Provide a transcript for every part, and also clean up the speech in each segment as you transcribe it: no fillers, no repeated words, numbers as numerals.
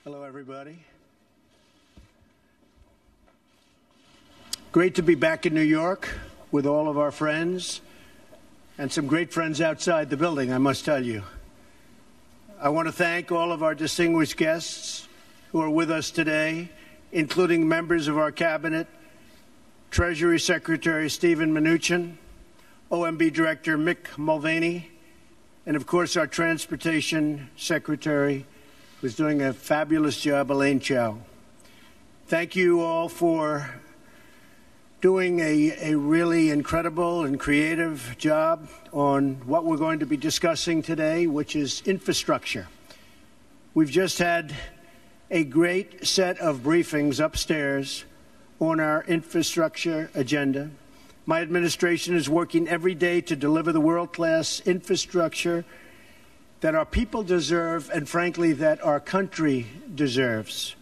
Hello, everybody. Great to be back in New York with all of our friends and some great friends outside the building, I must tell you. I want to thank all of our distinguished guests who are with us today, including members of our cabinet, Treasury Secretary Stephen Mnuchin, OMB Director Mick Mulvaney, and of course our Transportation Secretary, who's doing a fabulous job, Elaine Chao. Thank you all for doing a really incredible and creative job on what we're going to be discussing today, which is infrastructure. We've just had a great set of briefings upstairs on our infrastructure agenda. My administration is working every day to deliver the world-class infrastructure that our people deserve and, frankly, that our country deserves.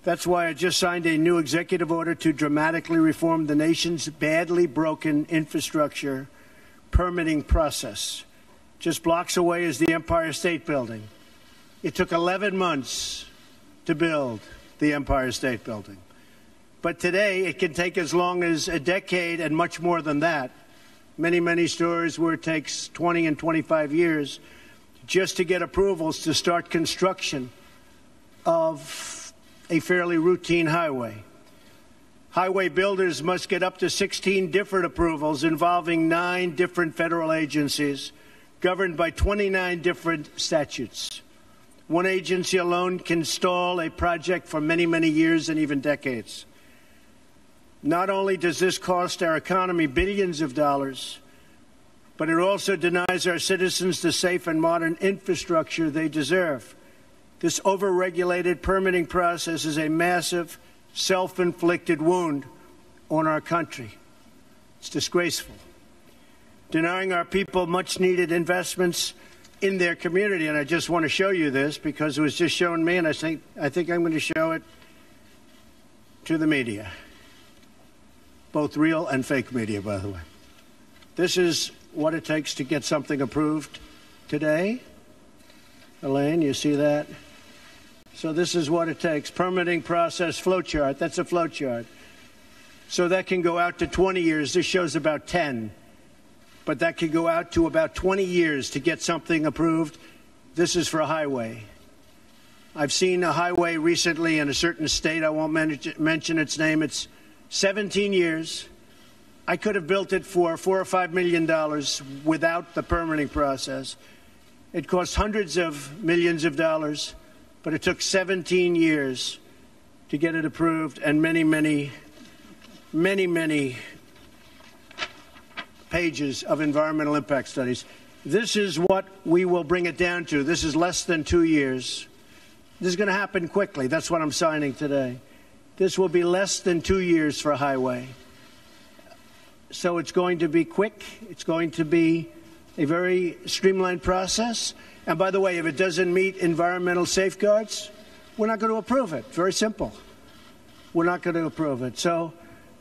That's why I just signed a new executive order to dramatically reform the nation's badly broken infrastructure permitting process. Just blocks away is the Empire State Building. It took 11 months to build the Empire State Building. But today, it can take as long as a decade and much more than that. Many stories where it takes 20 and 25 years just to get approvals to start construction of a fairly routine highway. Highway builders must get up to 16 different approvals involving 9 different federal agencies governed by 29 different statutes. One agency alone can stall a project for many years and even decades. Not only does this cost our economy billions of dollars, but it also denies our citizens the safe and modern infrastructure they deserve. This over-regulated permitting process is a massive, self-inflicted wound on our country. It's disgraceful. Denying our people much-needed investments in their community, and I just want to show you this because it was just shown me, and I think I'm going to show it to the media. Both real and fake media, by the way. This is what it takes to get something approved today. Elaine, you see that? So this is what it takes. Permitting process flowchart. That's a flowchart. So that can go out to 20 years. This shows about 10. But that could go out to about 20 years to get something approved. This is for a highway. I've seen a highway recently in a certain state. I won't mention its name. It's 17 years. I could have built it for $4 or $5 million without the permitting process. It cost hundreds of millions of dollars, but it took 17 years to get it approved, and many pages of environmental impact studies. This is what we will bring it down to. This is less than 2 years. This is going to happen quickly. That's what I'm signing today. This will be less than 2 years for a highway. So it's going to be quick. It's going to be a very streamlined process. And by the way, if it doesn't meet environmental safeguards, we're not going to approve it. Very simple. We're not going to approve it. So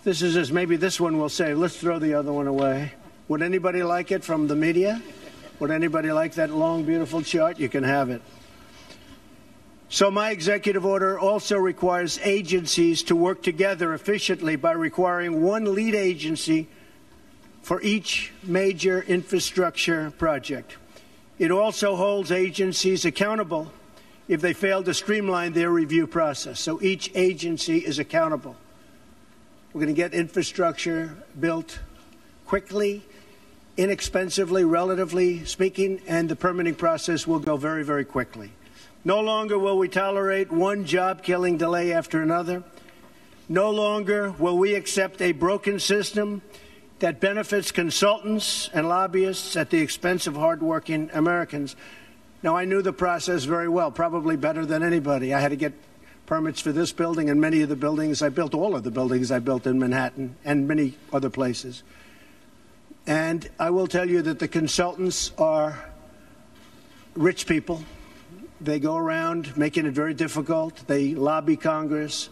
this is just, maybe this one will say, let's throw the other one away. Would anybody like it from the media? Would anybody like that long, beautiful chart? You can have it. So my executive order also requires agencies to work together efficiently by requiring one lead agency for each major infrastructure project. It also holds agencies accountable if they fail to streamline their review process. So each agency is accountable. We're going to get infrastructure built quickly, inexpensively, relatively speaking, and the permitting process will go very quickly. No longer will we tolerate one job-killing delay after another. No longer will we accept a broken system that benefits consultants and lobbyists at the expense of hardworking Americans. Now, I knew the process very well, probably better than anybody. I had to get permits for this building and many of the buildings. I built all of the buildings I built in Manhattan and many other places. And I will tell you that the consultants are rich people. They go around making it very difficult. They lobby Congress.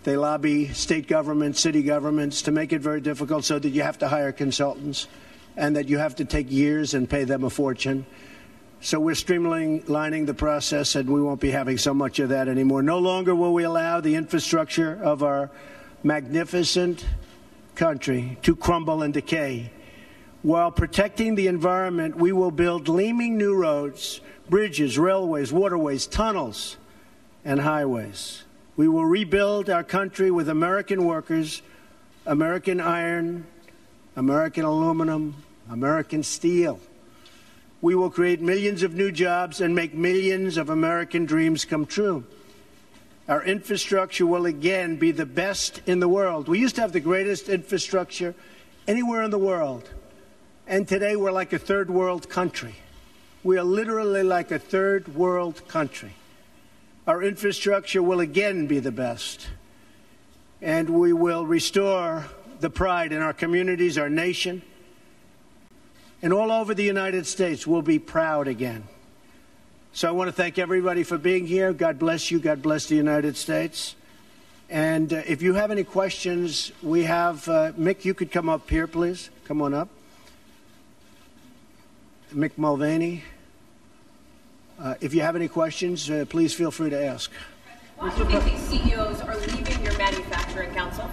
They lobby state governments, city governments to make it very difficult so that you have to hire consultants and that you have to take years and pay them a fortune. So we're streamlining the process, and we won't be having so much of that anymore. No longer will we allow the infrastructure of our magnificent country to crumble and decay. While protecting the environment, we will build gleaming new roads, bridges, railways, waterways, tunnels, and highways. We will rebuild our country with American workers, American iron, American aluminum, American steel. We will create millions of new jobs and make millions of American dreams come true. Our infrastructure will again be the best in the world. We used to have the greatest infrastructure anywhere in the world. And today we're like a third world country. We are literally like a third world country. Our infrastructure will again be the best. And we will restore the pride in our communities, our nation. And all over the United States, we'll be proud again. So I want to thank everybody for being here. God bless you. God bless the United States. And if you have any questions, we have Mick, you could come up here, please. Come on up. Mick Mulvaney. If you have any questions, please feel free to ask. Why do you think these CEOs are leaving your manufacturing council?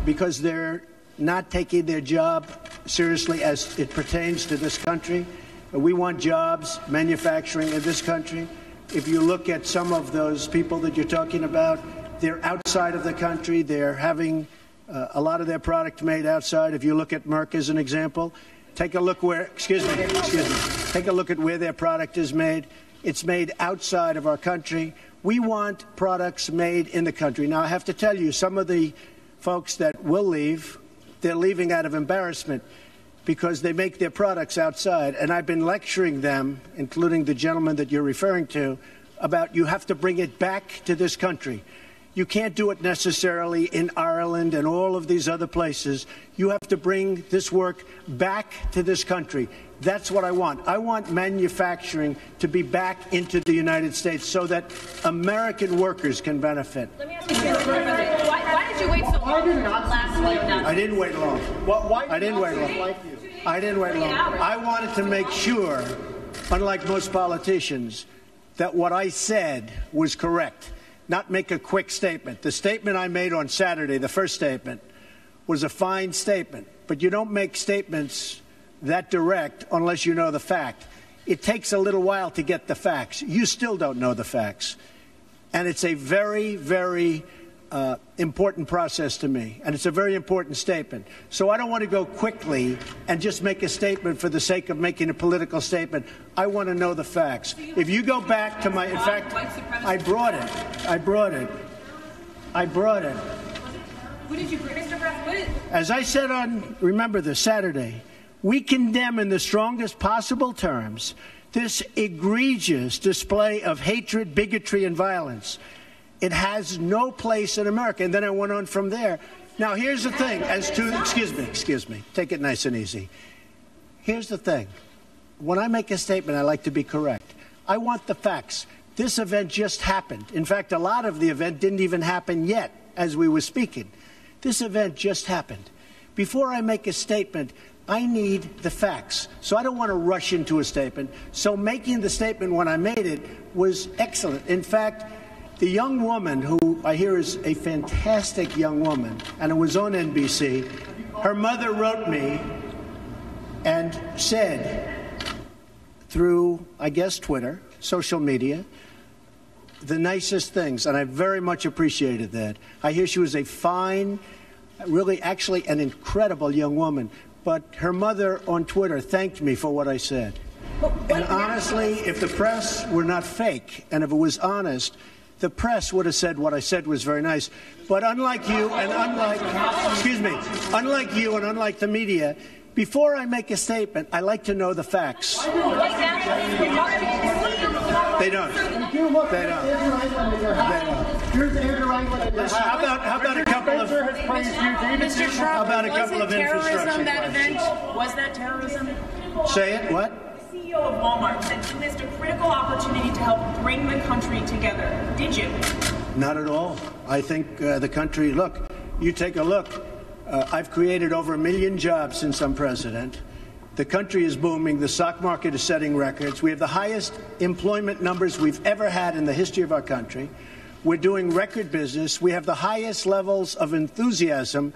Because they're not taking their job seriously as it pertains to this country. We want jobs, manufacturing in this country. If you look at some of those people that you're talking about, they're outside of the country. They're having a lot of their product made outside. If you look at Merck as an example, take a look where, take a look at where their product is made. It's made outside of our country. We want products made in the country. Now, I have to tell you, some of the folks that will leave, they're leaving out of embarrassment because they make their products outside. And I've been lecturing them, including the gentleman that you're referring to, about you have to bring it back to this country. You can't do it necessarily in Ireland and all of these other places. You have to bring this work back to this country. That's what I want. I want manufacturing to be back into the United States so that American workers can benefit. Let me ask you, why did you wait so long last week? I didn't wait long. I didn't wait long. I didn't wait long. I wanted to make sure, unlike most politicians, that what I said was correct. Not make a quick statement. The statement I made on Saturday, the first statement, was a fine statement. But you don't make statements that direct unless you know the fact. It takes a little while to get the facts. You still don't know the facts. And it's a very, very important process to me. And it's a very important statement. So I don't want to go quickly and just make a statement for the sake of making a political statement. I want to know the facts. If you go back to my, in fact, I brought it. Who did you bring, Mr. President? As I said on, remember this, Saturday, we condemn in the strongest possible terms this egregious display of hatred, bigotry, and violence. It has no place in America. And then I went on from there. Now, here's the thing. As to, excuse me, take it nice and easy. Here's the thing. When I make a statement, I like to be correct. I want the facts. This event just happened. In fact, a lot of the event didn't even happen yet as we were speaking. This event just happened. Before I make a statement, I need the facts. So I don't want to rush into a statement. So making the statement when I made it was excellent. In fact, the young woman, who I hear is a fantastic young woman, and it was on NBC, her mother wrote me and said, through, I guess, Twitter, social media, the nicest things, and I very much appreciated that. I hear she was a fine, really actually an incredible young woman, but her mother on Twitter thanked me for what I said. And honestly, if the press were not fake, and if it was honest, the press would have said what I said was very nice. But unlike you and unlike the media, before I make a statement, I like to know the facts. They don't. How about a couple of infrastructure questions? Was that terrorism? Say it, what? CEO of Walmart said you missed a critical opportunity to help bring the country together. Did you? Not at all. I think the country, look, you take a look. I've created over 1 million jobs since I'm president. The country is booming. The stock market is setting records. We have the highest employment numbers we've ever had in the history of our country. We're doing record business. We have the highest levels of enthusiasm.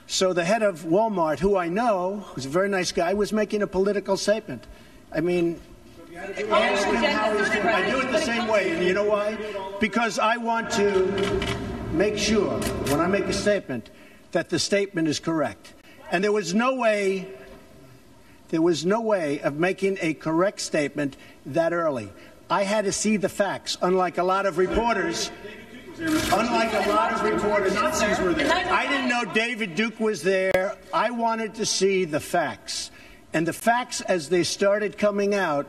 So the head of Walmart, who I know, who's a very nice guy, was making a political statement. I mean, ask him how he's doing. I do it the same way. And you know why? Because I want to make sure, when I make a statement, that the statement is correct. And there was no way of making a correct statement that early. I had to see the facts, unlike a lot of reporters. Nazis were there. I didn't know David Duke was there. I wanted to see the facts. And the facts, as they started coming out,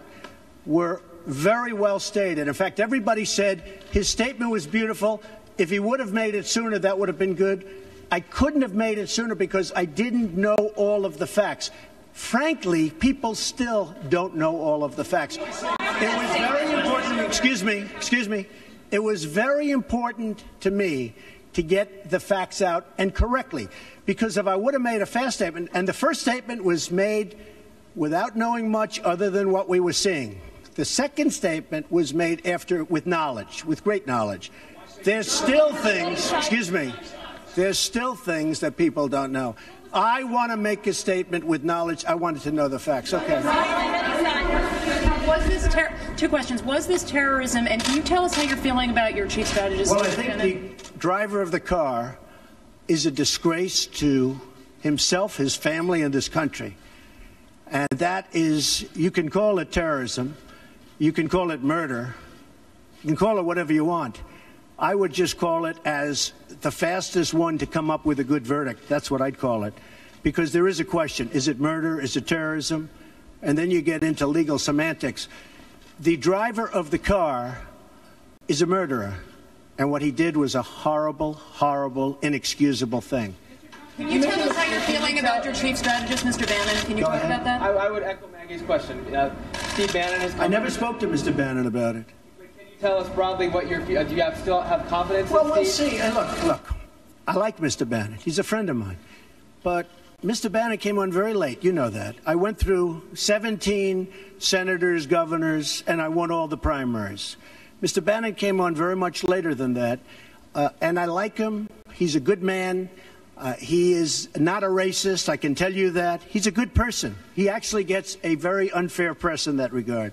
were very well stated. In fact, everybody said his statement was beautiful. If he would have made it sooner, that would have been good. I couldn't have made it sooner because I didn't know all of the facts. Frankly, people still don't know all of the facts. It was very important. Excuse me. It was very important to me to get the facts out and correctly, because if I would have made a fast statement, and the first statement was made without knowing much other than what we were seeing. The second statement was made after with knowledge, with great knowledge. There's still things, there's still things that people don't know. I want to make a statement with knowledge. I wanted to know the facts. Okay. Two questions. Was this terrorism? And can you tell us how you're feeling about your chief strategist? Well, I think the driver of the car is a disgrace to himself, his family, and this country. And that is, you can call it terrorism. You can call it murder. You can call it whatever you want. I would just call it as the fastest one to come up with a good verdict. That's what I'd call it. Because there is a question. Is it murder? Is it terrorism? And then you get into legal semantics. The driver of the car is a murderer. And what he did was a horrible, horrible, inexcusable thing. Can you tell us how you're feeling about your chief strategist, Mr. Bannon? Can you talk about that? I would echo Maggie's question. Steve Bannon has come. I never spoke to Mr. Bannon about it. Tell us broadly what your do you still have confidence in Steve? Well, we'll see. And look, I like Mr. Bannon. He's a friend of mine. But Mr. Bannon came on very late. You know that. I went through 17 senators, governors, and I won all the primaries. Mr. Bannon came on very much later than that. And I like him. He's a good man. He is not a racist. I can tell you that. He's a good person. He actually gets a very unfair press in that regard.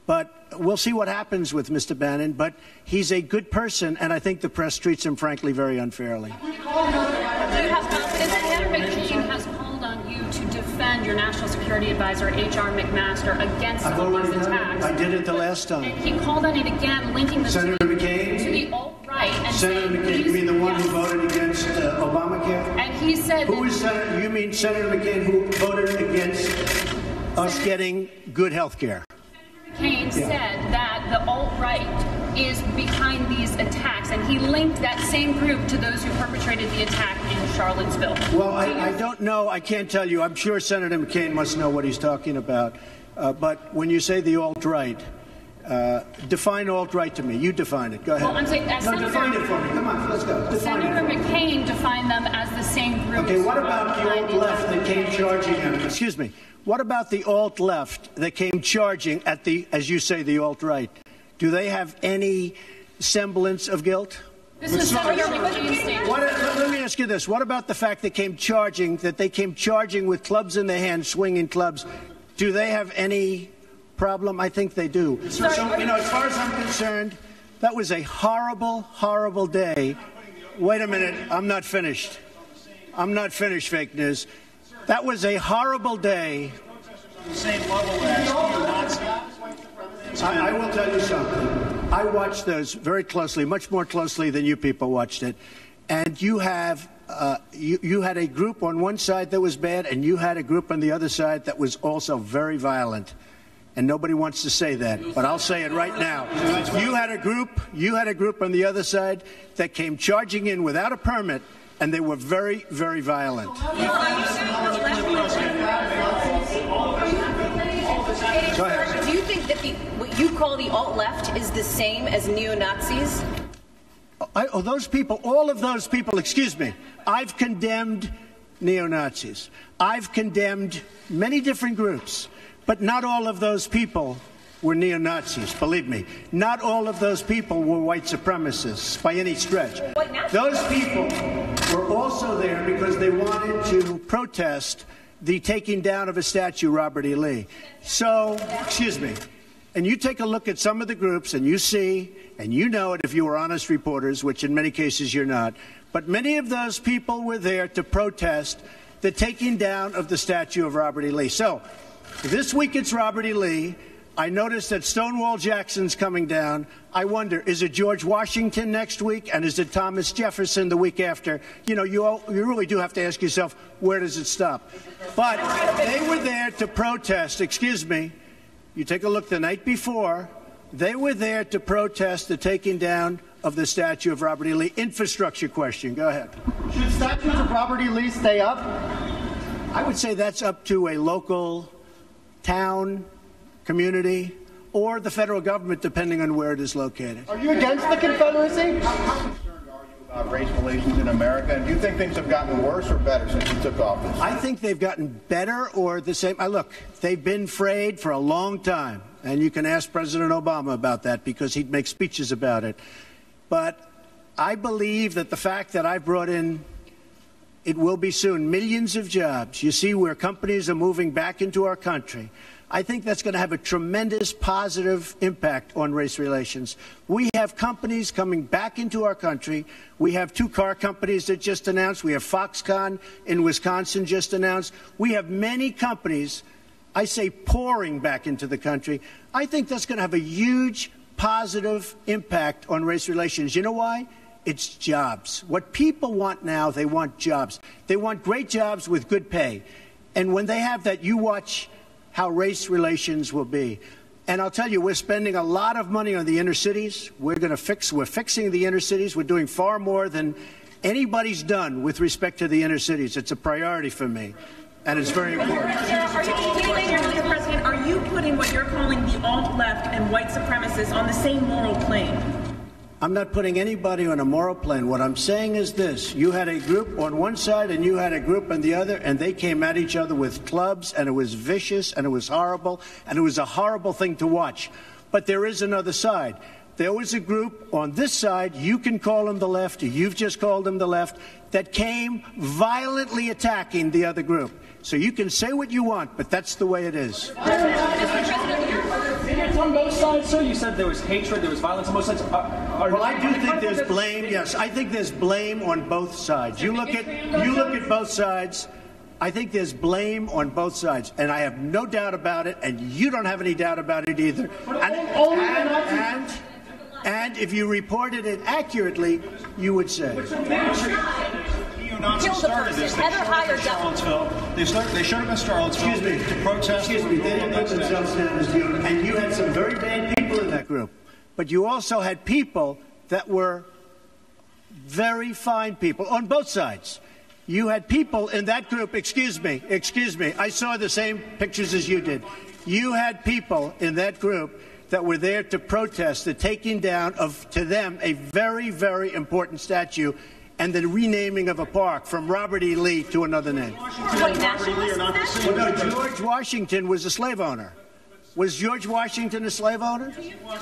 But we'll see what happens with Mr. Bannon. But he's a good person, and I think the press treats him, frankly, very unfairly. Do you have confidence that Senator McCain has called on you to defend your National Security Advisor, H.R. McMaster, against Obama's attacks? I did it the last time. And he called on it again, linking the Senator McCain? To the alt-right. And Senator McCain, you mean the one who voted against Obamacare? And he said... Who is Senator? You mean Senator McCain who voted against us getting good health care? McCain said that the alt-right is behind these attacks, and he linked that same group to those who perpetrated the attack in Charlottesville. Well, I don't know. I can't tell you. I'm sure Senator McCain must know what he's talking about. But when you say the alt-right, define alt-right to me. You define it. Go ahead. Well, I'm saying, define it for me. Come on, let's go. Define Senator it. McCain defined them as the same group. Okay, what about the alt-left that came charging him? Excuse me. What about the alt-left that came charging at the, as you say, the alt-right? Do they have any semblance of guilt? This is Senator McCain's statement. Let me ask you this. What about the fact that they came charging with clubs in their hands, swinging clubs? Do they have any problem? I think they do. So, you know, as far as I'm concerned, that was a horrible, horrible day. Wait a minute. I'm not finished. I'm not finished, fake news. That was a horrible day. I will tell you something. I watched those very closely, much more closely than you people watched it. And you have you had a group on one side that was bad, and you had a group on the other side that was also very violent. And nobody wants to say that, but I'll say it right now. You had a group on the other side that came charging in without a permit, and they were very, very violent. Go ahead. Do you think that what you call the alt-left is the same as neo-Nazis? Those people, all of those people, excuse me, I've condemned neo-Nazis. I've condemned many different groups, but not all of those people were neo-Nazis, believe me. Not all of those people were white supremacists by any stretch. Those people were also there because they wanted to protest the taking down of a statue, Robert E. Lee. So, excuse me, and you take a look at some of the groups and you see, and you know it if you were honest reporters, which in many cases you're not, but many of those people were there to protest the taking down of the statue of Robert E. Lee. So, this week it's Robert E. Lee. I noticed that Stonewall Jackson's coming down. I wonder, is it George Washington next week? And is it Thomas Jefferson the week after? You know, you really do have to ask yourself, where does it stop? But they were there to protest, excuse me, you take a look the night before, they were there to protest the taking down of the statue of Robert E. Lee. Infrastructure question, go ahead. Should statues of Robert E. Lee stay up? I would say that's up to a local town, community, or the federal government, depending on where it is located. Are you against the Confederacy? How concerned are you about race relations in America? And do you think things have gotten worse or better since you took office? I think they've gotten better or the same. Look, they've been frayed for a long time, and you can ask President Obama about that because he'd make speeches about it. But I believe that the fact that I brought in, it will be soon, millions of jobs. You see where companies are moving back into our country. I think that's going to have a tremendous positive impact on race relations. We have companies coming back into our country. We have 2 car companies that just announced. We have Foxconn in Wisconsin just announced. We have many companies, I say, pouring back into the country. I think that's going to have a huge positive impact on race relations. You know why? It's jobs. What people want now, they want jobs. They want great jobs with good pay. And when they have that, you watch how race relations will be. And I'll tell you, we're spending a lot of money on the inner cities. We're fixing the inner cities. We're doing far more than anybody's done with respect to the inner cities. It's a priority for me, and it's very important. Mr. President, are you putting what you're calling the alt-left and white supremacists on the same moral plane? I'm not putting anybody on a moral plane. What I'm saying is this. You had a group on one side and you had a group on the other, and they came at each other with clubs, and it was vicious, and it was horrible, and it was a horrible thing to watch. But there is another side. There was a group on this side, you can call them the left, or you've just called them the left, that came violently attacking the other group. So you can say what you want, but that's the way it is. On both sides, sir? You said there was hatred, there was violence on both sides. Well, I do think there's blame. Yes, I think there's blame on both sides. You look at both sides. I think there's blame on both sides, and I have no doubt about it, and you don't have any doubt about it either. And if you reported it accurately, you would say. Neo-Nazis started this. They showed up in Charlottesville to protest. Excuse me, they didn't put themselves down as neo-Nazis. And you had some very bad people in that group. But you also had people that were very fine people on both sides. You had people in that group, excuse me, I saw the same pictures as you did. You had people in that group that were there to protest the taking down of, to them, a very, very important statue and the renaming of a park from Robert E. Lee to another name. George Washington was a slave owner. Was George Washington a slave owner?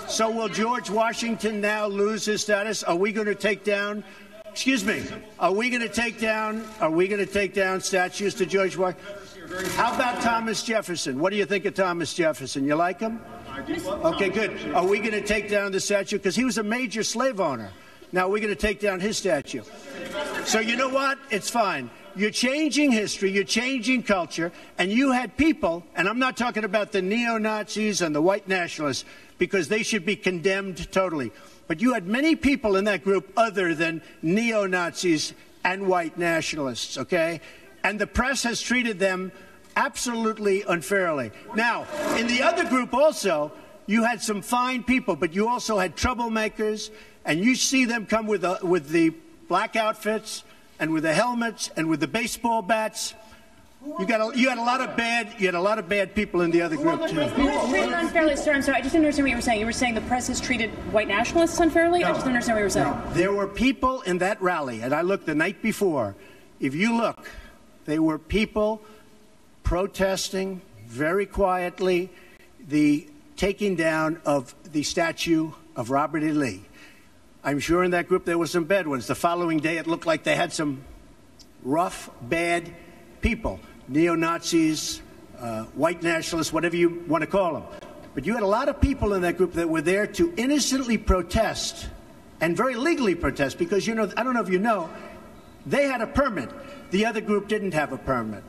So will George Washington now lose his status? Are we going to take down, excuse me, are we going to take down statues to George Washington? How about Thomas Jefferson? What do you think of Thomas Jefferson? You like him? Okay, good. Are we going to take down the statue? Because he was a major slave owner. Now we're going to take down his statue. So you know what? It's fine. You're changing history, you're changing culture, and you had people, and I'm not talking about the neo-Nazis and the white nationalists, because they should be condemned totally. But you had many people in that group other than neo-Nazis and white nationalists, okay? And the press has treated them absolutely unfairly. Now, in the other group also, you had some fine people, but you also had troublemakers, and you see them come with the black outfits and with the helmets and with the baseball bats. You had a lot of bad people in the other group too. Treated unfairly, sir. I'm sorry, I just didn't understand what you were saying. You were saying the press has treated white nationalists unfairly? No, I just didn't understand what you were saying. No. There were people in that rally, and I looked the night before. If you look, They were people protesting very quietly the taking down of the statue of Robert E. Lee. I'm sure in that group there were some bad ones. The following day it looked like they had some rough, bad people, neo-Nazis, white nationalists, whatever you want to call them. But you had a lot of people in that group that were there to innocently protest and very legally protest because, you know, I don't know if you know, they had a permit. The other group didn't have a permit.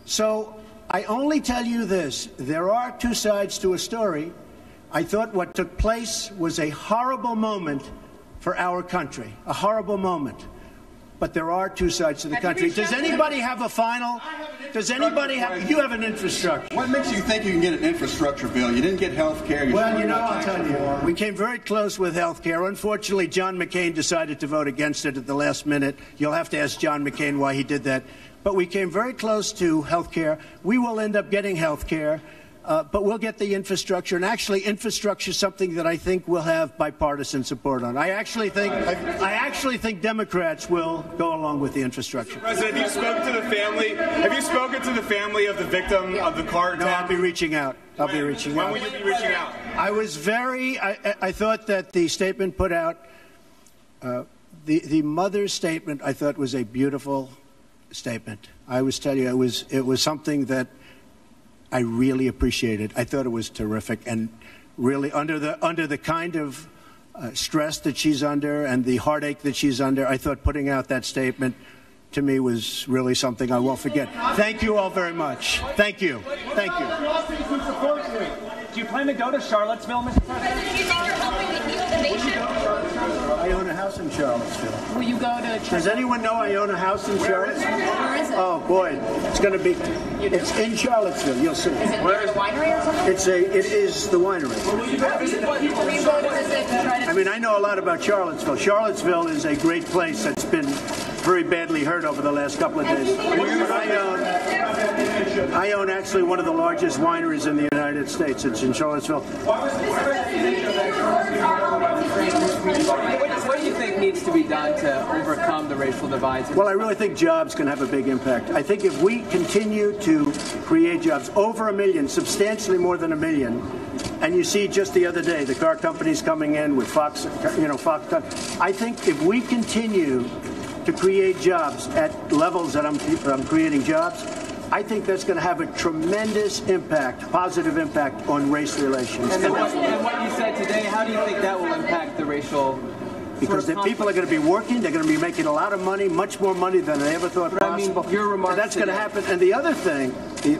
So I only tell you this. There are two sides to a story. I thought what took place was a horrible moment for our country, a horrible moment. But there are two sides to the country. Does anybody have a final? Does anybody have? You have an infrastructure. What makes you think you can get an infrastructure bill? You didn't get health care. Well, you know, I'll tell you. We came very close with health care. Unfortunately, John McCain decided to vote against it at the last minute. You'll have to ask John McCain why he did that. But we came very close to health care. We will end up getting health care. But we'll get the infrastructure, and actually, infrastructure is something that I think will have bipartisan support on. I actually think Democrats will go along with the infrastructure. President, have you spoken to the family? Have you spoken to the family of the victim of the car attack? No, I'll be reaching out. When will you be reaching out? I thought that the statement put out, the mother's statement, I thought was a beautiful statement. I was telling you, it was something that I really appreciated. I thought it was terrific, and really under the kind of stress that she's under and the heartache that she's under, I thought putting out that statement to me was really something I won't forget. Thank you all very much. Thank you. Thank you. Do you plan to go to Charlottesville, Mr. President? Do you think you're helping to heal the nation? I own a house in Charlottesville. Will you go to? Does anyone know I own a house in Charlottesville? Where is it? Oh boy, it's going to be. It's in Charlottesville. You'll see. Is it near the winery or something? It is the winery. Will you go to visit to try to? I mean, I know a lot about Charlottesville. Charlottesville is a great place that's been very badly hurt over the last couple of days. But I own actually one of the largest wineries in the United States. It's in Charlottesville. What do you think needs to be done to overcome the racial divides? Well, I really think jobs can have a big impact. I think if we continue to create jobs, over 1 million, substantially more than 1 million, and you see just the other day, the car companies coming in with Fox, Fox. I think if we continue to create jobs at levels that I'm creating jobs, I think that's going to have a tremendous impact, positive impact on race relations. And what you said today, how do you think that will impact the racial? Because the people are going to be working, they're going to be making a lot of money, much more money than they ever thought possible. I mean, your remarks that's going to happen. And the other thing,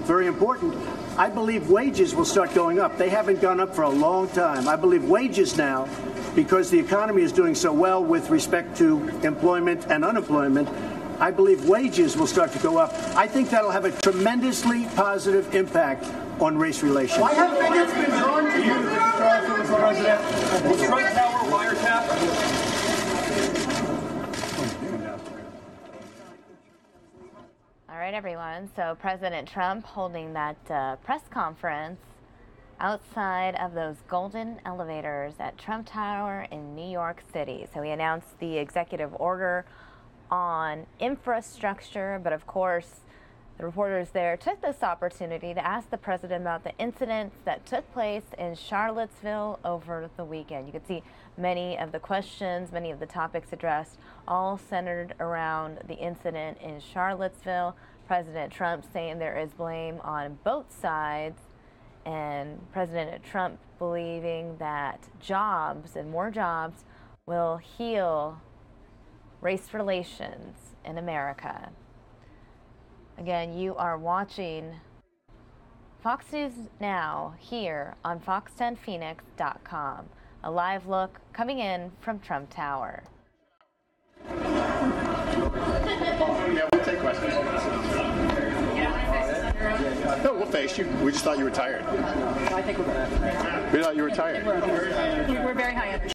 very important, I believe wages will start going up. They haven't gone up for a long time. I believe wages now, because the economy is doing so well with respect to employment and unemployment, I believe wages will start to go up. I think that'll have a tremendously positive impact on race relations. Why have bigots been drawn to you, Mr. President? Was Trump Tower wiretap? All right, everyone. So President Trump holding that press conference outside of those golden elevators at Trump Tower in New York City. So he announced the executive order on infrastructure, but of course the reporters there took this opportunity to ask the president about the incidents that took place in Charlottesville over the weekend. You could see many of the questions, many of the topics addressed, all centered around the incident in Charlottesville. President Trump saying there is blame on both sides, and President Trump believing that jobs and more jobs will heal race relations in America. Again, you are watching Fox News Now here on fox10phoenix.com. A live look coming in from Trump Tower. Yeah, we'll take questions. No, we'll face you. We just thought you were tired. I think we're good. We thought you were tired. We're very high energy.